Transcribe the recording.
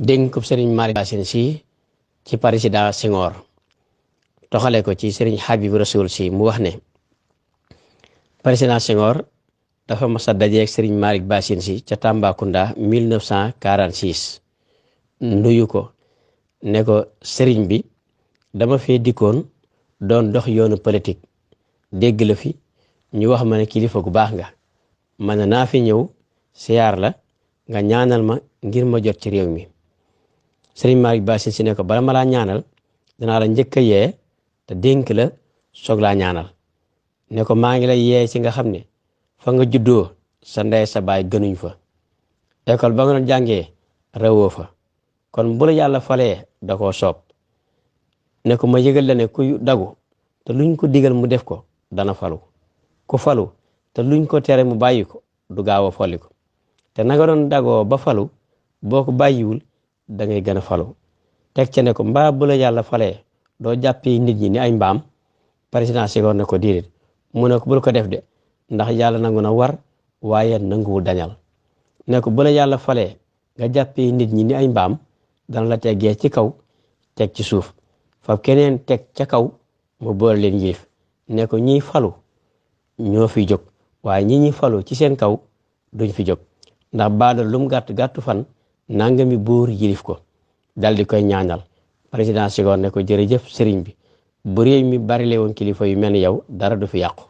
dénk sëriñ Malick Bassine Sy ci président Senghor toxale ko ci sëriñ Habib Rasoul Sy mu wax ne président Senghor dafa mas a dajeeg sëriñ Malick Bassine Sy ca Tambacounda 1946 nuyu ko ne ko sëriñ bi dama fee dikkoon doon dox yoonu politique dégg la fi ñu wax ma ne kilifa gu baax nga man na naa fi ñëw siyaar la nga ñaanal ma ngir ma jot ci réew mi sëriñ Malick Bassine Sy ne ko bala ma laa ñaanal danaa la njëkk a yee te dénk la soog laa ñaanal ne ko maa ngi lay yee ci nga xam ne fa nga juddoo sa ndey sa baay gënuñ fa école ba nga doon jàngee rawoo fa kon bu la yàlla falee da koo soob ne ko ma yëgal la ne ku dagu te luñ ko digal mu def ko dana falu ku falu te luñ ko tere mu bàyyi ko du gaaw a folli ko te na nga doon dagoo ba falu boo ko bàyyiwul da ngay gën a falu teg ca ne ko mbaa bu la yàlla falee doo jàppee nit ñi ni ay mbaam président Senghor ne ko déedéet mu ne ko bul ko def de ndax yàlla nangu na war waaye nanguwul dañal ne ko bu la yàlla falee nga jàppee nit ñi ni ay mbaam dana la teggee ci kaw teg ci suuf fa keneen teg ca kaw mu boole leen yilif ne ko ñiy falu ñoo fi jóg waaye ñi falu ci seen kaw duñ fi jóg ndax baadal lum gàtt gàttu fan nangami buur yilif ko dal di koy ñaanal président Senghor ne ko jërëjëf sëriñ bi bu réew mi bari le woon kilifa yu mel ni yow dara du fi yàqu